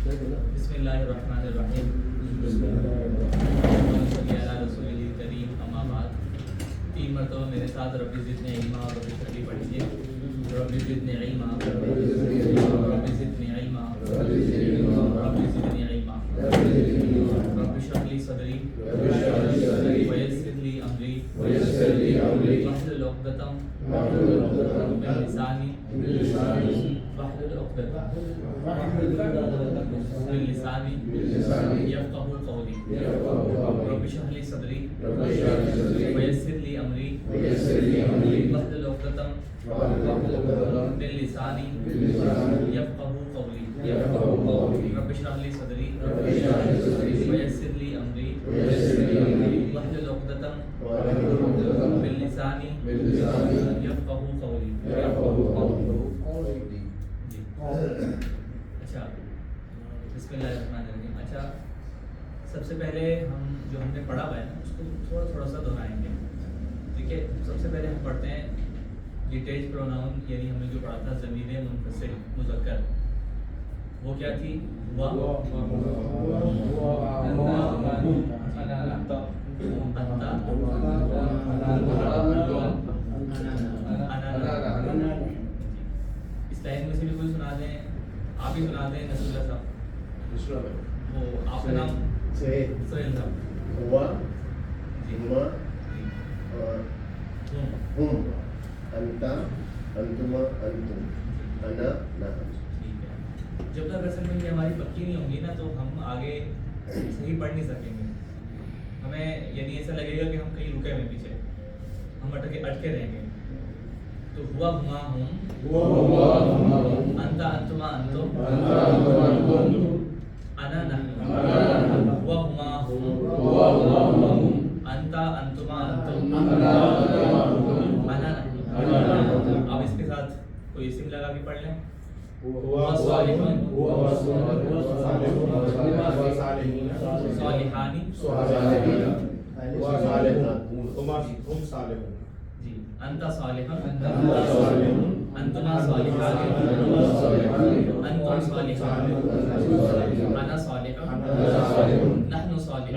بسم اللہ الرحمن الرحیم رسول کریم اما بعد 3 مرتبہ میرے ساتھ رب زدنی علما اور رب اشرح لی پڑھیے. رب زدنی علما رب زدنی علما رب زدنی علما رب اشرح لی صدری ویسر لی امری واحلل عقدۃ من لسانی واحلل عقدۃ من لسانی یفقهوا قولی. رب اشرح لی صدری ویسر لی امری واحلل عقدۃ من لسانی یفقهوا قولی. رب اشرح لی صدری ویسر لی امری واحلل عقدۃ من لسانی یفقهوا قولی. اچھا بسم اللہ الرحمن الرحیم. اچھا سب سے پہلے ہم نے پڑھا ہوا ہے نا اس کو تھوڑا سا دہرائیں گے. ٹھیک ہے, سب سے پہلے ہم پڑھتے ہیں ڈیٹیچ پروناؤن, یعنی ہم نے جو پڑھا تھا ضمیر منفصل مذکر, وہ کیا تھی؟ اس لائن میں سے بھی کوئی سنا دیں, آپ ہی سنا دیں. نصر اللہ صاحب, وہ آپ کا نام سہیل صاحب. ہوا ہما ہم انتا انتما انتم انا نحن. ٹھیک ہے, جب تک اصل میں یہ ہماری پکی نہیں ہوں گی نا تو ہم آگے صحیح پڑھ نہیں سکیں گے. ہمیں یعنی ایسا لگے گا کہ ہم کہیں رکے ہوئے پیچھے, ہم اٹکے رہیں گے. تو ہوا ہما ہم انتا انتما انتم انا نحن. ہوا ہما ہم انتا انتما انتم انا نحن. اب اس کے ساتھ کوئی اسم لگا کے پڑھ لیں. ہوا صالحون صالحانی جی. انتا صالحون انتما صالحان انتم صالحان انا صالح نحن صالحون.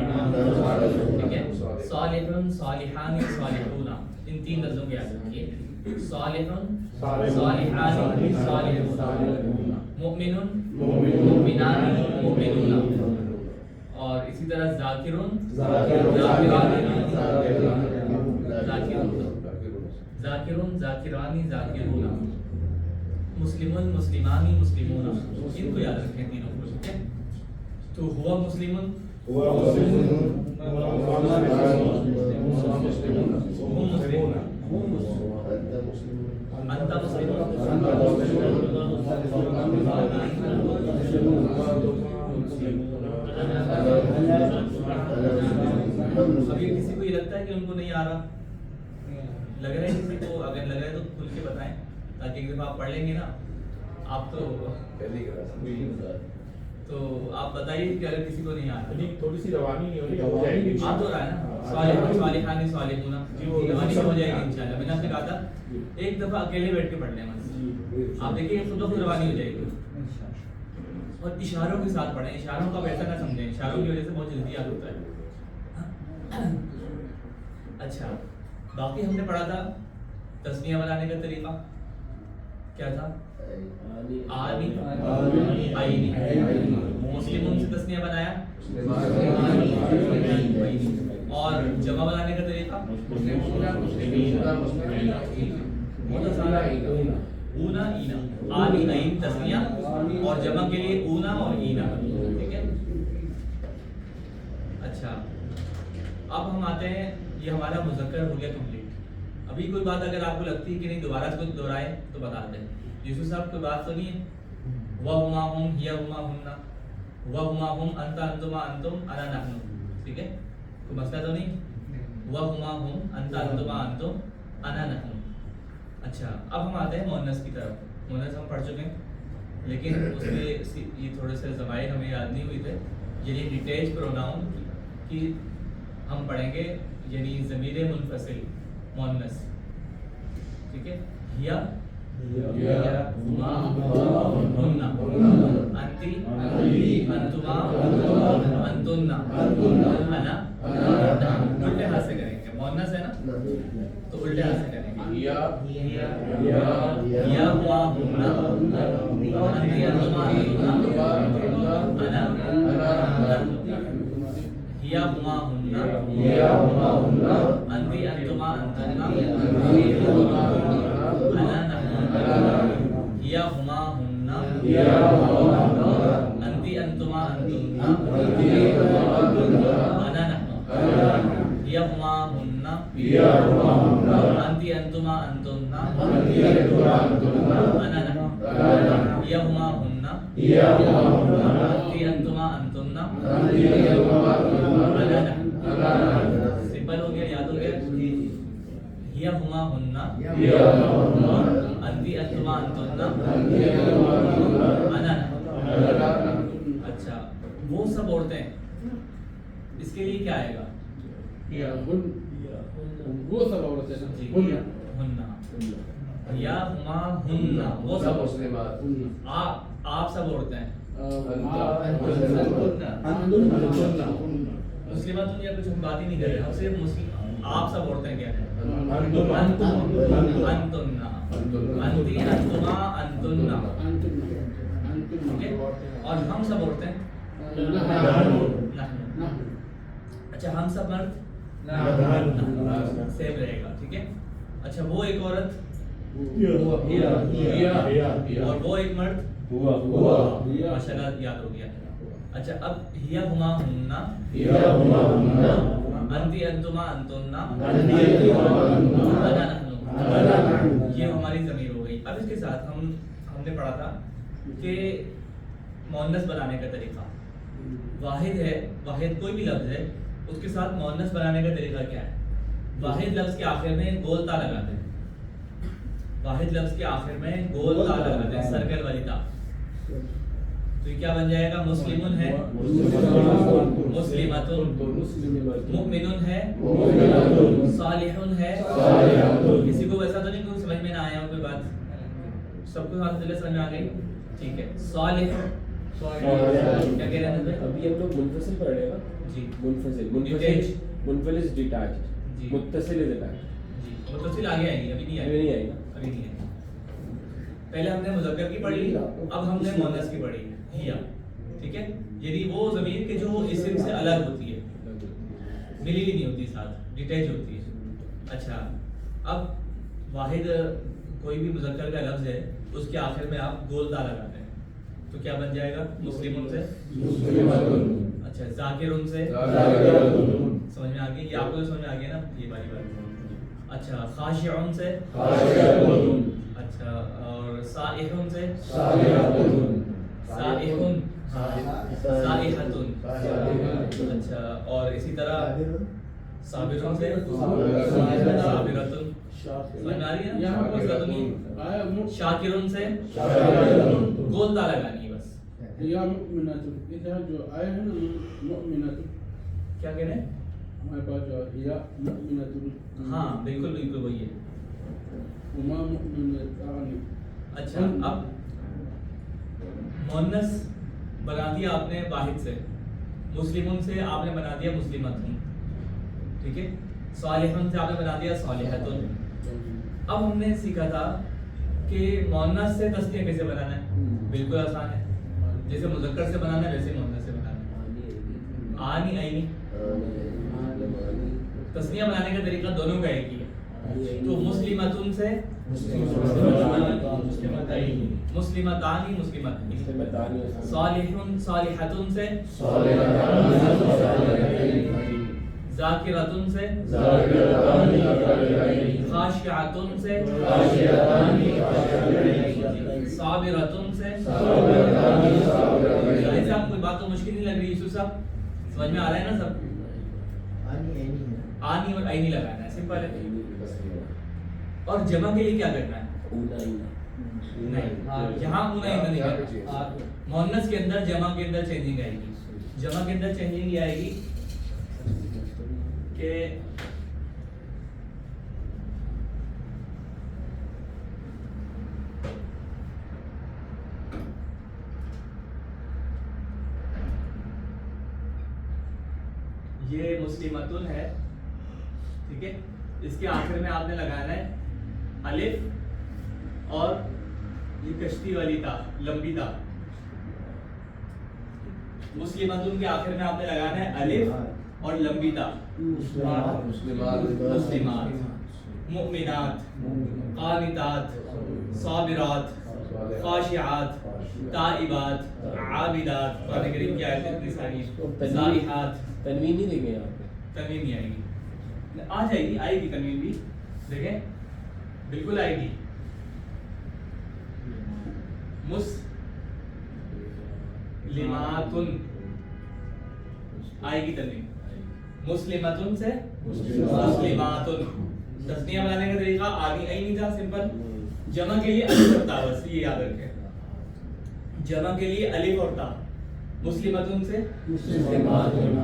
ٹھیک ہے, صالحون صالحان صالحون, ان 3 لفظوں کو یاد رکھیے. صالحون صالحان صالحون, مؤمنون مؤمنان مؤمنون, اور اسی طرح ذاکرون ذاکرون ذاکرانی ذاکرون, مسلمون مسلمانی مسلمون. ان کو یاد رکھیں تینوں کو. ٹھیک ہے, تو ہوا مسلمون انت ابھی کسی کو یہ لگتا ہے کہ ان کو نہیں آ رہا, لگ رہا ہے کسی کو؟ اگر لگ رہا ہے تو کھل کے بتائیں تاکہ ایک دفعہ آپ پڑھ لیں گے نا. آپ تو آپ بتائیے کہ اگر کسی کو نہیں آ رہا, تھوڑی سی روانی ہو جائے گی. آ تو رہا ہے نا, صالحون صالحان صالحون, روانی ہو جائے گی انشاءاللہ. میں نے آپ سے کہا تھا ایک دفعہ اکیلے بیٹھ کے پڑھ لیں بس, آپ دیکھیے خود بخود روانی ہو جائے گی. اور اشاروں کے ساتھ پڑھیں, اشاروں کا ویسا نہ سمجھیں, اشاروں کی وجہ سے بہت جلدی یاد ہوتا ہے. اچھا, باقی ہم نے پڑھا تھا تسنیہ بنانے کا طریقہ کیا تھا؟ آنی آئینی. مسلمون سے تسنیہ بنایا, اور جمع بنانے کا طریقہ بہت آسان ہے. اونا اینا, آنی عین تسنیہ, اور جمع کے لیے اونا اور اینا. ٹھیک ہے. اچھا, اب ہم آتے ہیں, یہ ہمارا مذکر ہو گیا کمپلیٹ. ابھی کوئی بات اگر آپ کو لگتی ہے کہ نہیں دوبارہ اس کو دہرائیں تو بتا دیں. یوسف صاحب کوئی بات تو نہیں ہے؟ وَهُمَا هُمْ هِيَ هُمَا هُنَّ وَهُمَا هُمْ أَنْتَ أَنْتُمَا أَنْتُمْ أَنَا نَحْنُ. ٹھیک ہے, کوئی مسئلہ تو نہیں؟ وَهُمَا هُمْ أَنْتَ أَنْتُمَا أَنْتُمْ أَنَا نَحْنُ. اچھا, اب ہم آتے ہیں مؤنث کی طرف. مؤنث ہم پڑھ چکے ہیں, لیکن اس میں یہ تھوڑے سے ضمائر ہمیں یاد نہیں ہوئے تھے. یعنی ڈیٹیچ پروناؤن کی ہم پڑھیں گے, یعنی ضمیر منفصل مؤنث. ٹھیک ہے, یا ما هن انتی अंतुमा अंतुन्ना अना उल्टे हाथ से करेंगे मुअन्नस है ना तो उल्टे हाथ से करेंगे हिया हुआ हुन्ना अंती अंतुमा अंतुन्ना अना हिया हुआ हुन्ना अंती अंतुमा अंतुन्ना अना नहनु हिया हुआ हुन्ना अंती अंतुमा अंतुन्ना अना नहनु हिया हुआ हुन्ना अंती अंतुमा अंतुन्ना अना नहनु हिया हुआ हुन्ना अंती अंतुमा अंतुन्ना अना नहनु सिंपल हो गया याद हो गया हिया हुआ हुन्ना अंती अंतुमा अंतुन्ना अना नहनु अच्छा वो सब औरतें इसके लिए क्या आएगा वो सब औरतें ना जी हुन्ना या हुमा हुन्ना वो सब मुस्लिमात आप सब औरतें मुस्लिमात या कुछ हम बात ही नहीं कर रहे हम सिर्फ मुस्लिम आप सब औरतें क्या हैं अंतुन्ना अंती अंतुमा अंतुन्ना ठीक है और हम सब औरतें नहनु अच्छा हम सब मर्द सेम रहेगा ठीक है अच्छा वो एक औरत और वो एक मर्द माशाल्लाह याद हो गया अच्छा अब हिया हुमा हुन्ना अंती अंतुमा अंतुन्ना अना नहनु ये हमारी ज़मीर हो गई अब इसके साथ हमने पढ़ा था कि मुअन्नस बनाने का तरीका वाहिद है वाहिद कोई भी लफ्ज़ है उसके साथ मुअन्नस बनाने का तरीका क्या है वाहिद लफ्ज़ के आखिर में गोल ता लगाते हैं वाहिद लफ्ज़ के आखिर में गोल ता लगाते हैं सर्कल वाली ता तो ये क्या बन जाएगा मुस्लिमुन है मुस्लिमतुन मुमिनुन है सालिहुन है किसी को वैसा तो नहीं कोई समझ में ना आया हो कोई बात सबको बात समझ में आ गई ठीक है सालिह क्या कह रहे हैं अभी हम लोग मुनफसिल पढ़ रहे हैं ना जी मुनफसिल Detached. इज डिटैच्ड जी। मुत्तसिल इज अटैच्ड जी मुत्तसिल आगे आएगी अभी नहीं अभी नहीं आएगी अभी नहीं आएगी पहले हमने मुज़क्कर की पढ़ी अब हमने मुअन्नस की पढ़ी हिया ठीक है यदि वो ज़मीर के जो इस्म से अलग होती है मिली हुई नहीं होती साथ डिटैच होती है अच्छा अब वाहिद कोई भी मुज़क्कर का लफ्ज़ है उसके आखिर में आप गोल ता लगाते हैं तो क्या बन जाएगा मुस्लिमुन से अच्छा जाकिरुन से समझ में आ गई ये आपको तो समझ में आ गया ना ये वाली बात अच्छा खाशिउन से अच्छा और साइहुन से साइहुन साइहतुन अच्छा और इसी तरह साबिरुन से साबिरतुन समझ में आ रही है ना यहाँ पर इसका तो नहीं शाकिरुन से गोल ता लगानी है बस या मुमिनातुन इधर जो आया है ना मुमिनातुन क्या कह रहे हैं हमारे पास जो या मुमिनातुन हाँ बिल्कुल बिल्कुल वही है उमा मुमिनातान अच्छा अब मुअन्नस बना दिया आपने वाहिद से मुस्लिमुन से आपने बना दिया मुस्लिमतुन ठीक है सालिहुन से आपने बना दिया सालिहतुन अब हमने सीखा था कि मुअन्नस से तस्निया कैसे बनाना है बिल्कुल आसान है जैसे मुज़क्कर से बनाना है वैसे मुअन्नस से बनाना है आनी आईनी तस्निया बनाने का तरीका दोनों का एक ही है तो मुस्लिमतुन से मुस्लिमतानी मुस्लिमतानी सालिहुन सालिहतुन से जाकिरतुन से खाशिअतुन से साबिरतुन से ऐसे आपको कोई बात तो मुश्किल नहीं लग रही यूसुफ साहब समझ में आ रहा है ना सब आनी और आईनी लगाना है सिंपल है और जमा के लिए क्या करना है नहीं यहाँ ऊना ईना नहीं करना मुअन्नस के अंदर जमा के अंदर चेंजिंग आएगी जमा के अंदर चेंजिंग ये आएगी कि یہ مسلمتن ہے, ٹھیک ہے, اس کے آخر میں آپ نے لگانا ہے الف اور یہ کشتی والی تا, لمبی تا. مسلمتن کے آخر میں آپ نے لگانا ہے الف اور لمبی تا. مسلمات, مؤمنات, قانتات, صابرات, خاشعات, تائبات, عابدات. قرآن کریم کی آیت اتنی ساری ہیں. صالحات. تنوین نہیں دیں گے یہاں پہ, تنوین نہیں آئے گی, آ جائے گی, آئے گی تنوین بھی, دیکھیں بالکل آئے گی. مسلماتن آئے گی تنوین. مسلماتن سے مسلماتن. تسنیہ بنانے کا طریقہ آگے نہیں تھا, سمپل. جمع کے لیے الف اور تا, بس یہ یاد رکھیں. جمع کے لیے الف اور تا. مسلماتن سے مسلماتن,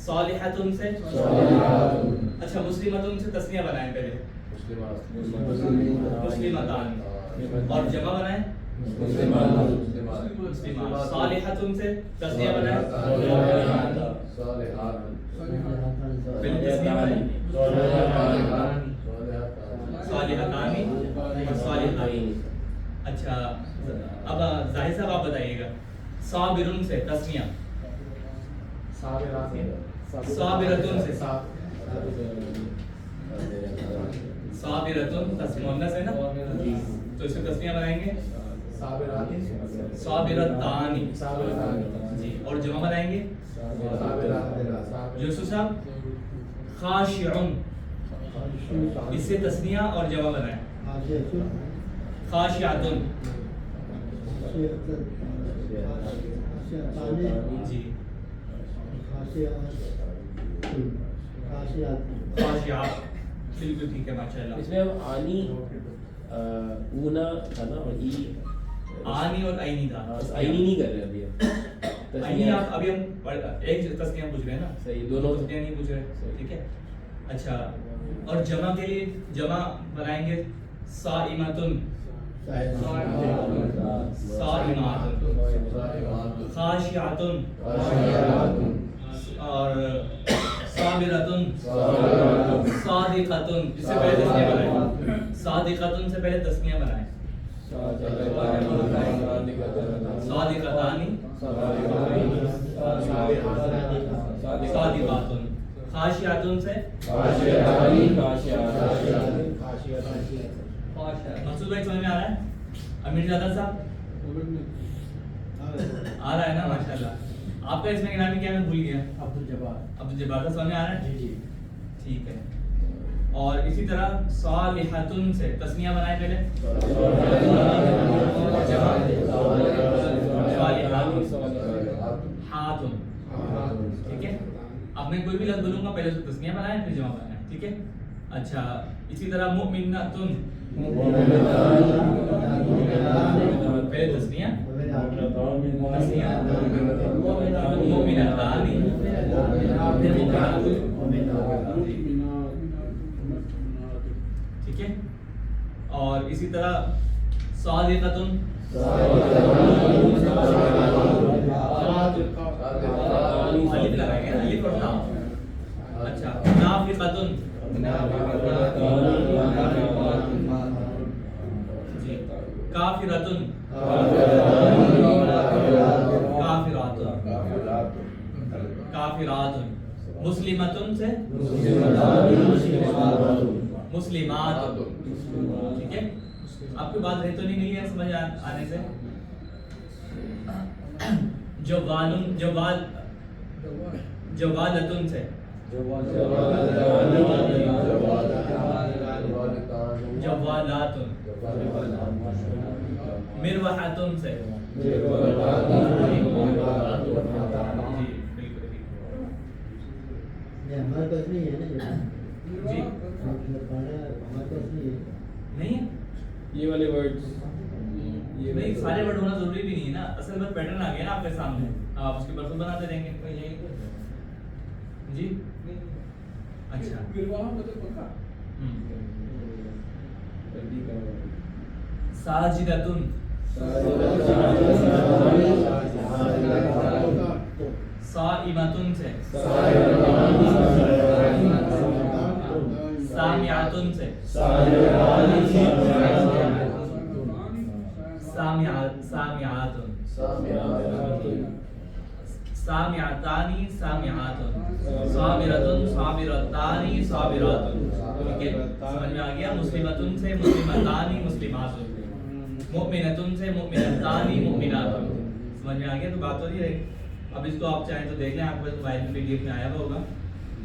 صالحاتن سے. اچھا مسلماتن سے تسنیہ بنائیں پہلے, مسلمتان, اور جمع بنائیں مسلمات. صالحاتن سے تسنیہ بنائیں, پہلے تسنیہ بنائیں صالحتانی اور صالحین. اچھا اب ظاہر صاحب آپ بتائیے گا, صابرن سے تسنیہ, صابرتن سے, صابرتن مؤنث ہے نا, تو اس میں تسنیہ بنائیں گے صابرتانی, جی, اور جمع بنائیں گے یوسف صاحب خاشعن. اس سے تسنیہ اور جمع بنائیں خاشعتن, جی, خاشعات. بالکل ٹھیک ہے, ماشاء اللہ. اس میں اب آنی اونا تھا نا, اور ای آنی اور عینی تھا. آئینی نہیں کر رہے ابھی. عینی آپ ابھی ہم ایک تسنیہ پوچھ رہے ہیں نا, صحیح, دونوں تسنیہ نہیں پوچھ رہے, ٹھیک ہے. اچھا, اور جمع کے لیے جمع بنائیں گے صائمتن, صائمات, خاشعتن, اور صابرتن, صادقتن. اس سے پہلے تسنیہ بنائیں, صادقتن سے پہلے تسنیہ بنائیں صادقتانی, صادقاتن. خاشعتن سے مقصود بھائی سمجھ میں آ رہا ہے؟ امیر زادہ صاحب آ رہا ہے نا, ماشاء اللہ. آپ کا اس میں نام کیا, میں بھول گیا. عبدالجبار کا سمجھ میں آ رہا ہے, ٹھیک ہے. اور اسی طرح صالحتن سے تسنیہ بنائے پہلے ہاتن, ٹھیک ہے. اب میں کوئی بھی لفظ بولوں گا پہلے سے تسنیہ بنائیں پھر جمع بنائیں, ٹھیک ہے. اچھا, اسی طرح مؤمنتن, پہلے تسنیہ مؤمنتانی, ٹھیک ہے. اور اسی طرح صادقتن, الف لگائیں گے, الف اور تا. اچھا, نافقتن, جی, کافرتن, کافراتن. مسلمتن سے مسلمات, ٹھیک ہے. آپ کی بات رہی تو نہیں ہے سمجھ آنے سے. جوالن, جوالتن سے جوالاتن. مروحتن سے, جی نہیں ہے یہ والے ورڈز, نہیں, سارے ورڈ ہونا ضروری بھی نہیں ہے نا. اصل میں پیٹرن آ گیا نا آپ کے سامنے, آپ اس کے برسوں بناتے رہیں گے. جی, اچھا, ساجدتن, साइमतुन से सामियातुन से सामियातुन सामियातानी सामियातुन साबिरतुन साबिरतानी साबिरातुन। ठीक है, समझ में आ गया। मुस्लिमतुन से मुस्लिमतानी मुस्लिमातुन, मुमिनतुन से मुमिनतानी मुमिनातुन। समझ में आ गया। तो बात हो रही है। अब इसको आप चाहें तो देख लें, आपको मोबाइल में पीडीएफ में आया हुआ होगा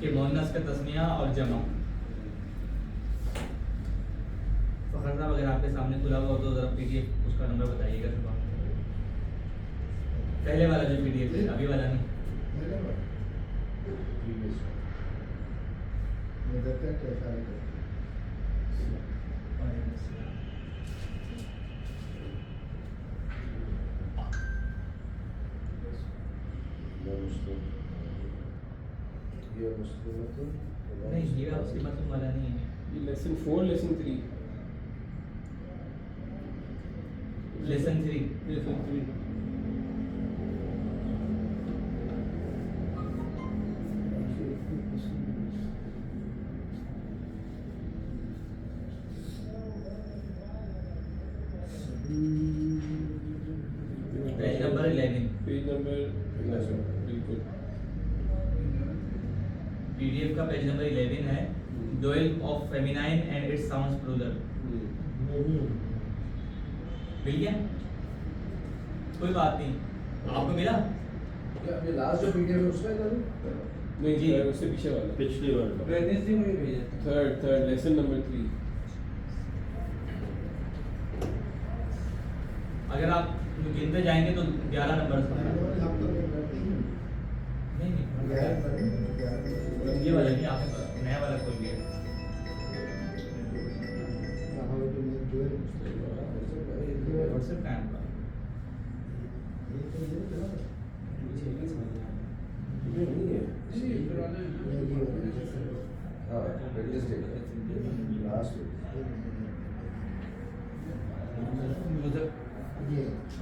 कि मुअन्नस का तस्निया और जमा। फखर साहब अगर आपके सामने खुला हुआ हो तो जरा पीडीएफ उसका नंबर बताइएगा सुबह। पहले वाला जो पीडीएफ है, अभी वाला नहीं। नहीं, ये मुस्लिमत वाला नहीं है। ये lesson 4 lesson 3 lesson 3 lesson 3 page number 11 page number 11 बिल्कुल पीडीएफ का पेज नंबर 11 है। Dual of feminine and its sounds plural. मिल गया? कोई बात नहीं, आपको मिला? क्या अभी लास्ट जो पीडीएफ है उसका इधर नहीं जी। जी, उससे पीछे वाला पिछली बार वेडनेसडे में भेजा थर्ड लेसन नंबर 3। अगर आप गिनते जाएंगे तो 11 नंबर नहीं, ये वाला नहीं, आपने नया वाला खोल लिया। व्हाट्सएप का आपका हाँ वेडनेसडे लास्ट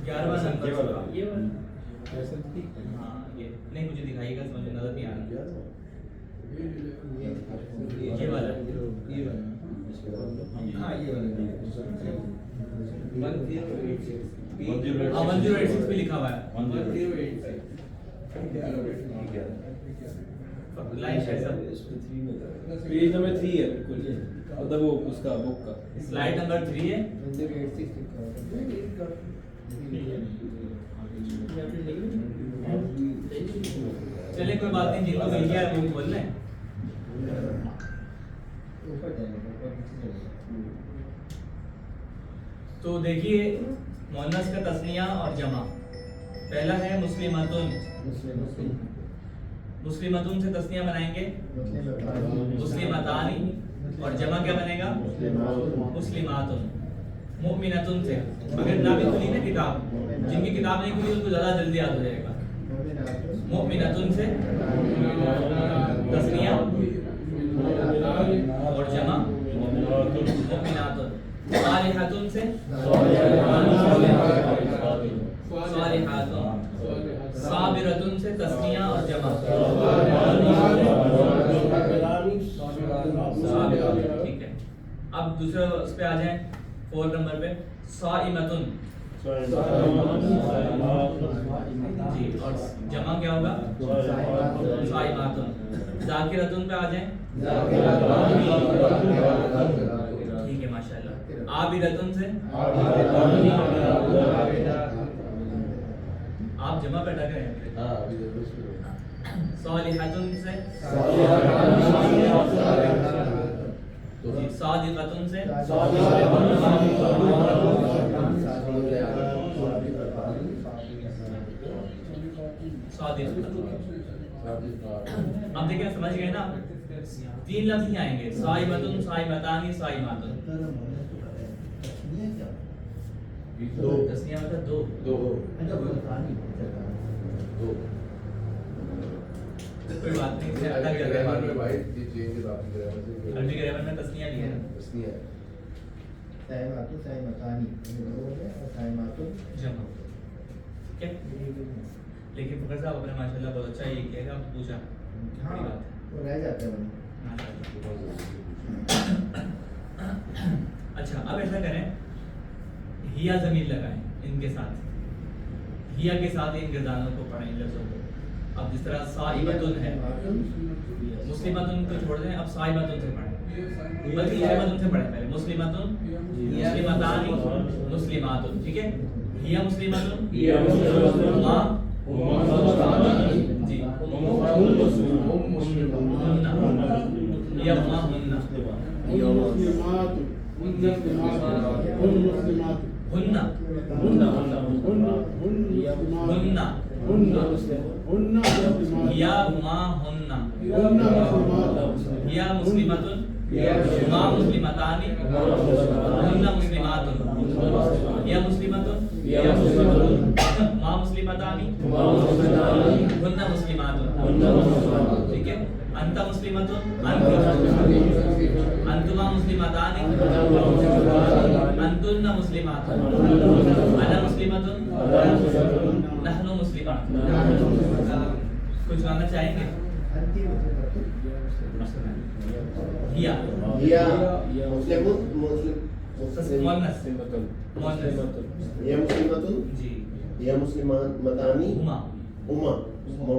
11वां नंबर ये वाला। ये वाला हाँ, ये नहीं मुझे दिखाइएगा, समझ में नजर नहीं आ रहा। ये वाला हाँ ये वाला हाँ 1086 पे लिखा हुआ है। लाइन शायद सब पेज नंबर 3 है बिल्कुल, मतलब वो उसका बुक का स्लाइड नंबर 3 है। चलिए कोई बात नहीं, जिनको मिल गया वो बोल लें। तो देखिए मुअन्नस का तस्निया और जमा। पहला है मुस्लिमतुन। मुस्लिमतुन से तस्निया बनाएंगे मुस्लिमतानी, और जमा क्या बनेगा मुस्लिमातुन। मुमिनतुन से, अगर ना भी खुली ना किताब, जिनकी किताब नहीं खुली उनको ज़्यादा जल्दी याद हो जाएगा। मुमिनतुन से तस्निया और जमा मुमिनातुन। सालिहातुन से सालिहातुन। साबिरतुन से तस्निया और जमा साबिरतुन। ठीक है, अब दूसरे उस पे आ जाएं, 4 नंबर पे साइमतुन जी, और जमा क्या होगा साइमातुन। जाकिरतुन पे आ जाएं। ठीक है माशाल्लाह। आबिदतुन से आप जमा पे अटक रहे हैं। सालिहातुन से जी, सादिकतुन से अब देखिए समझ गए ना, 3 लफ्ज ही आएंगे, साइमतुन साइमतानी साइमातुन। दो तस्निया मतलब दो। कोई बात नहीं, इसे अटक जाता है बाद में। भाई ये चेंज है आपकी ग्रामर से अरबी ग्रामर में तस्निया नहीं है ना, तस्निया है जमा। ठीक है, लेकिन फकर साहब आपने माशाल्लाह बहुत अच्छा ये किया कि आप पूछा बड़ी बात है वो रह जाते हैं माशाल्लाह। अच्छा अब ऐसा करें हिया ज़मीर लगाएं इनके साथ, हिया के साथ इन गिरदानों को पढ़ें लफ्ज़ों को। अब जिस तरह साइबतुन है, मुस्लिमतुन को छोड़ दें, अब साइबतुन से पढ़ें, बल्कि मुस्लिमतुन से पढ़ें पहले, मुस्लिमतुन, मुस्लिमतानी, मुस्लिमातुन, ठीक है। हिया मुस्लिमतुन, हुमा जी, हुन्ना, हिया हुमा हुन्ना, हुन्ना, हिया हुमा हुन्ना, हिया मुस्लिमतुन, हुमा मुस्लिमतानी, हुन्ना मुस्लिमातुन, हिया मुस्लिमतुन, हुमा मुस्लिमतानी, हुन्ना मुस्लिमातुन, ठीक है। अंता मुस्लिमतुन, अंतुमा मुस्लिमतानी, अंतुन्ना मुस्लिमातुन, अना मुस्लिमतुन, नहनु मुस्लिमातुन। कुछ कहना चाहेंगे? हिया मुअन्नस, ये मुस्लिमतुन, जी, ये मुस्लिमतानी, हुमा, हुमा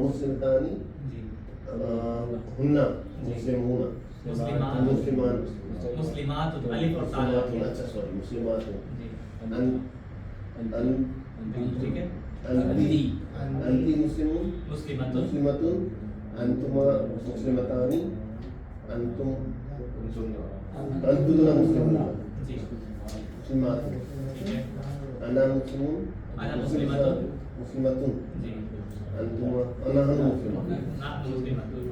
मुस्लिमतानी, जी, हुन्ना मुस्लिमूना, मुस्लिमान, मुस्लिमान, मुस्लिमातुन, अलिफ और ता मुस्लिमातुन, लगी। अच्छा सॉरी मुस्लिमातुन, जी, ठीक है। अंती अंती मुस्लिमून, मुस्लिमतुन, मुस्लिमतुन, अंतुमा मुस्लिमतानी, अंतुम अंतुना मुस्लिमूना, जी, मुस्लिमातुन, ठीक है। अना मुस्लिमून, अना मुस्लिमतुन, मुस्लिमतुन, जी, अंतुमा अनहनु मुस्लिमून, नहनु मुस्लिमतुन,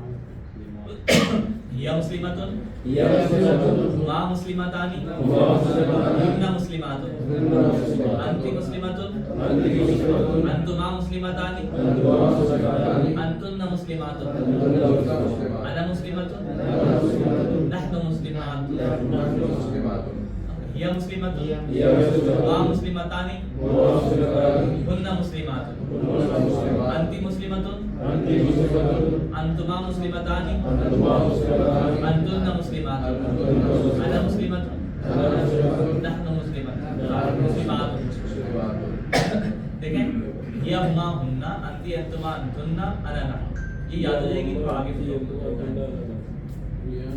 हिया मुस्लिमतुन, हुमा मुस्लिमतानी, हुन्ना मुस्लिमातुन, अंती मुस्लिमतुन, अंतुमा मुस्लिमतानी, अंतुन्ना मुस्लिमातुन, अना मुस्लिमतुन, नहनु मुस्लिमातुन, हिया मुस्लिमतुन, हुमा मुस्लिमतानी, हुन्ना मुस्लिमातुन, अंती मुस्लिमतुन, अंतुमा मुस्लिमतानी, अंतुन्ना मुस्लिमातुन, अना मुस्लिमतुन, नहनु मुस्लिमातुन। देखें, हिया हुमा हुन्ना, अंती अंतुमा अंतुन्ना, अना नहनु, ये याद हो जाएगी तो आगे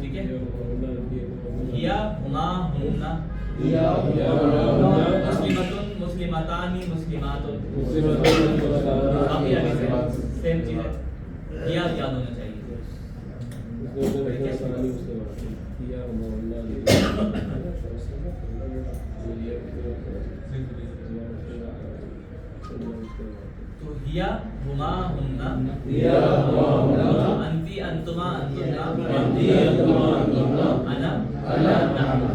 ठीक है। हिया हुमा हुन्ना, मुस्लिमतुन, मुस्लिमतानी, मुस्लिमातुन, आगे से सेम चीज है, हिया याद होना चाहिए। तो हिया हुमा हुन्ना, अंती अंतुमा अंतुन्ना, अना नहनु,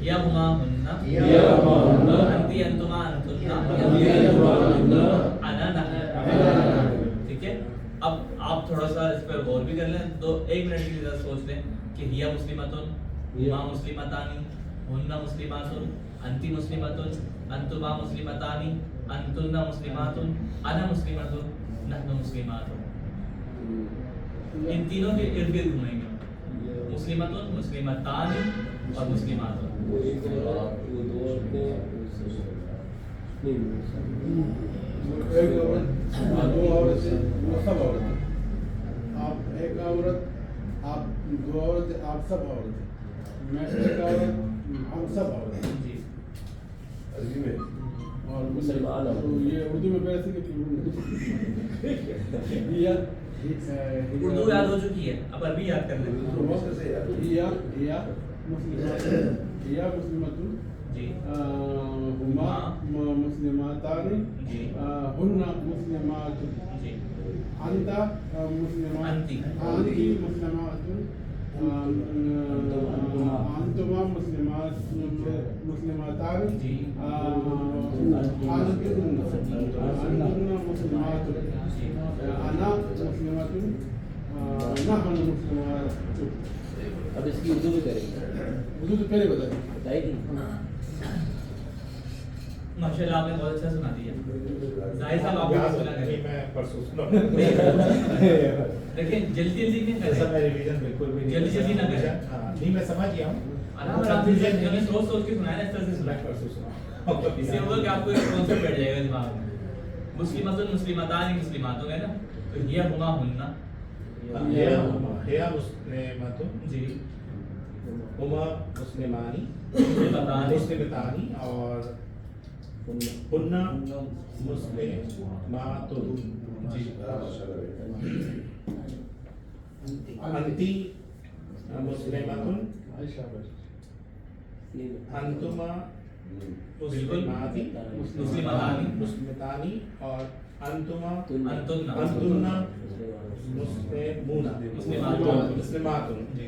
हिया हुमा हुन्ना, अंती अंतुमा अंतुन्ना, अना नहनु, ठीक है। अब आप थोड़ा सा इस पर गौर भी कर लें, तो 1 मिनट के लिए सोच लें कि हिया मुस्लिमतुन, हुमा मुस्लिमतानी, हुन्ना मुस्लिमातुन, अंती मुस्लिमतुन, अंतुमा मुस्लिमतानी, अंतुन्ना मुस्लिमातुन, अना मुस्लिमतुन, नहनु मुस्लिमातुन। इन तीनों के इर्द गिर्द घूमेंगे, मुस्लिमतुन, मुस्लिमतानी और मुस्लिमातुन। एक औरत, दो औरतें, वो सब औरतें। आप एक औरत, आप दो औरतें, आप सब औरतें। मैं एक औरत, हम सब औरतें। जी, और मुसलमान, तो ये उर्दू में कैसे उर्दू याद हो चुकी है, अब अरबी याद कर लें। हिया मुस्लिमतुन, जी, हुमा मुस्लिमातानी, जी, हुन्ना मुस्लिमातुन, जी, अंता मुस्लिमात, अंती, अंती मुस्लिमातुन, अंतुमा मुस्लिमात, मुस्लिमातानी, जी, अंतुन्ना मुस्लिमातुन, जी, अना मुस्लिमातुन, नहनु मुस्लिमातुन। अब इसकी उर्दू भी करेंगे, उर्दू तो पहले बताइए। बताइए। माशाल्लाह आपने बहुत अच्छा सुना दिया। जाहिर साहब आप भी सुना नहीं, करें। मैं परसों सुना। देखिए जल्दी जल्दी नहीं ऐसा मैं करें, रिवीजन बिल्कुल भी नहीं जल्दी करता। ना करें। हाँ, नहीं मैं समझ गया हूँ। आराम आराम से मैंने सोच सोच के सुनाया ना, इस तरह से मैं सुनाया। परसों सुना। इससे होगा कि आपको एक कॉन्सेप्ट बैठ जाएगा दिमाग में। मुस्लिमतुन मुस्लिमतान मुस्लिमातुन है ना, तो ये हुमा हुन्ना हिया मुस्लिमातुन जी, हुमा मुस्लिमानी मुस्लिमतानी मुस्लिमतानी और हुन्ना मुस्लिमातुन जी, अंती मुस्लिमातुन अंतुमा मुस्लिमाती मुस्लिमतानी मुस्लिमतानी और अंतुमा अंतुन्ना अंतुन्ना मुस्लिमूना मुस्लिमातुन। मुस्लिमातुन जी,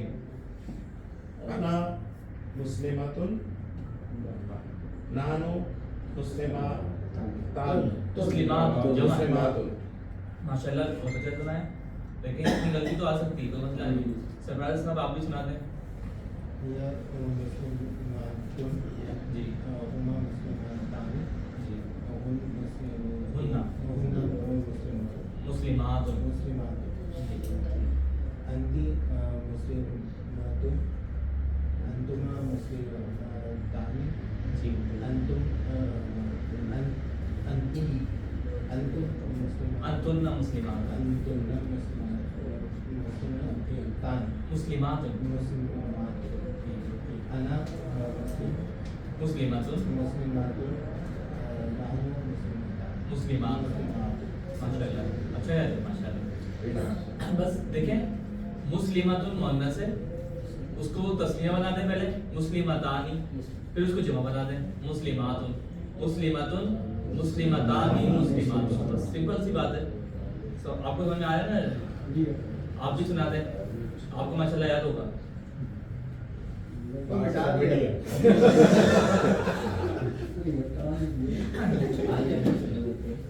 अना मुस्लिमातुन नानो मुस्लिमातान मुस्लिमातुन जमा। मुस्लिमातुन। माशाल्लाह बहुत अच्छा सुनाया, लेकिन इतनी गलती तो आ सकती है, कोई मसला नहीं। सरफराज साहब आप भी सुना दें। हिया मुस्लिमातुन जी, हुमा मुस्लिमातानी जी, हुन्ना मुस्लिमातुन मुस्लिमातुन अंती मुस्लिमातुन अंतुमा मुस्लिमातानी जी, अंतुम अंतुम अंतुम मुस्लिम अंतुन्ना मुस्लिमातुन अंतुन्ना मुस्लिमातान मुस्लिमातुन अना मुस्लिम मुस्लिमातुन मुस्लिमातुन नहनु मुस्लिमातुन। माशाल्लाह अच्छा है, माशाल्लाह। बस देखें, मुस्लिमातुन मुअन्नस है, उसको तस्निया बना दें पहले, मुस्लिमतानी, फिर उसको जमा बना दें, मुस्लिमातुन मुस्लिमातुन मुस्लिमतानी मुस्लिमातुन। बस सिंपल सी बात है। तो आपको समझ में आया ना? आप भी सुना दें, आपको माशाल्लाह याद होगा।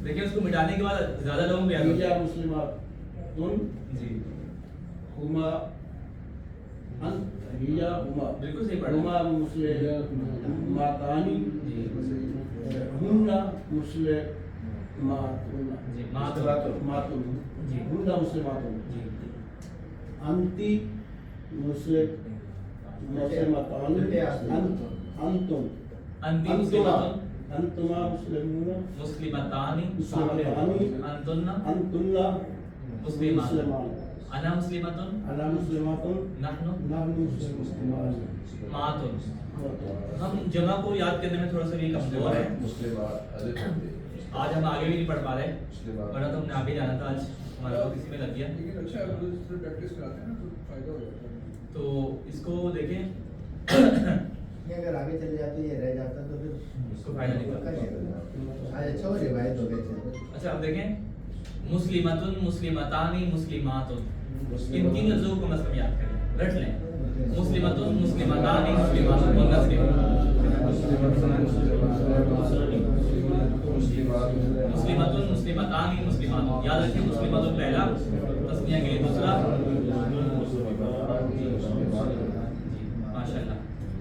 देखिए उसको मिटाने के बाद ज्यादा लोगों को याद हिया होगा। मुस्लिमातुन जी, हुमा हिया हुमा बिल्कुल सही पढ़ा। हुमा मुस्लिमातानी जी, हुन्ना मुस्लिमातुन जी, मातुन। मातुन जी, हुन्ना मुस्लिमातुन जी, अंती मुस्लिमातानी अंतुम अंती अंतुमा मुस्लिमातुन अंतुमा मुस्लिमूना मुस्लिमतानी मुस्लिमातानी अंतुन्ना अंतुन्ना मुस्लिमान अना मुस्लिमतुन अना मुस्लिमातुन नहनु नहनु मुस्लिमान मातुन। हम जमा को याद करने में थोड़ा सा भी कमजोर है। आज हम आगे भी नहीं पढ़ पा रहे, वरना तो हमने आगे जाना था, आज हमारा तो किसी में लग गया। लेकिन अच्छा है, रोज इस पे प्रैक्टिस कराते हैं ना तो फायदा हो जाता है। तो इसको देखें, ये अगर आगे चले जाते ये रह जाता तो फिर इसको फायदा नहीं पक्का पड़ता। नहीं होगा। आज अच्छा हो रिवायत हो गई थी। अच्छा अब देखें, मुस्लिमतुन मुस्लिमतानी मुस्लिमातुन, इन तीन लफ्जों को मतलब याद करें, रट लें। मुस्लिमतुन मुस्लिमतानी मुस्लिमातुन मुन्नस के मुस्लिमतुन मुस्लिमतानी मुस्लिमातुन याद रखें। मुस्लिमतुन पहला, तस्निया के लिए दूसरा। माशाल्लाह।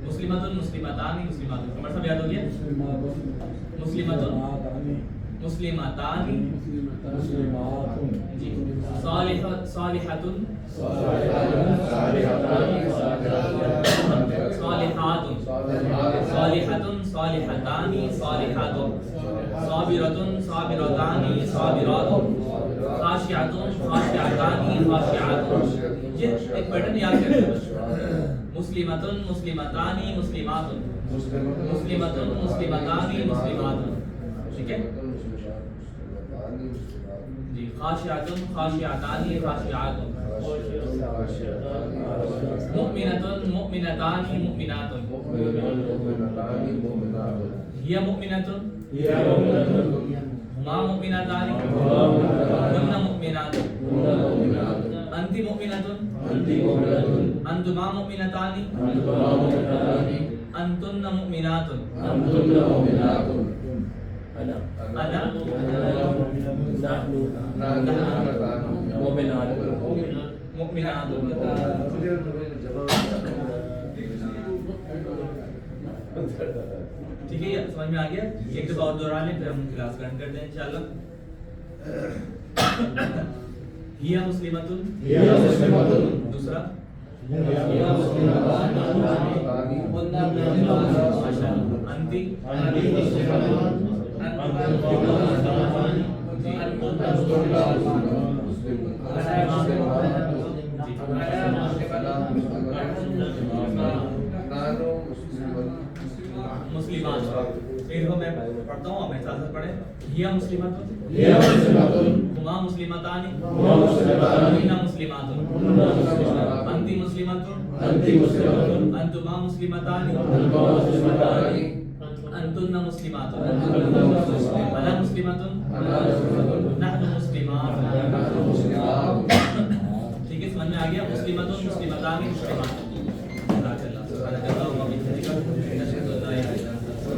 मुस्लिमतुन मुस्लिमतानी मुस्लिमातुन, हमारा सब याद हो गया। मुस्लिमतुन मुस्लिमतानी जी, सालिहतुन सालिहातुन सालिहतुन सालिहतानी सालिहातुन साबिरतुन साबिरतानी साबिरातुन खाशिअतुन खाशिअतानी खाशिअतुन। ये एक पैटर्न याद करें। मुस्लिमतुन मुस्लिमतानी मुस्लिमातुन मुस्लिमतुन मुस्लिमतानी मुस्लिमातुन, ठीक है जी। खाशिअतुन खाशिअतानी खाशिअतुन मुमिनतुन मुमिनतानी मुमिनातुन हिया मुमिनतुन हुमा मुमिनतानी हुन्ना मुमिनातुन अंती मुमिनतुन अंतुमा मुमिनतानी अंतुन्ना मुमिनातुन अना मुमिनातुन। ٹھیک ہے یہ سمجھ میں آ گیا ایک دفعہ اور دوہرا لیں پھر ہم کلاس کرن کر دیں انشاءاللہ ہی مسلمتن دوسرا انتی مسلمان پھر میں پڑھتا ہوں آپ ساتھ پڑھیں ہی مسلمتن ہما مسلمتان ہن مسلمات انتی مسلمتن انتما مسلمتان انتن مسلمات انا مسلمتن نحن مسلمان ٹھیک ہے سمجھ میں آ گیا مسلمتن مسلمتان مسلمات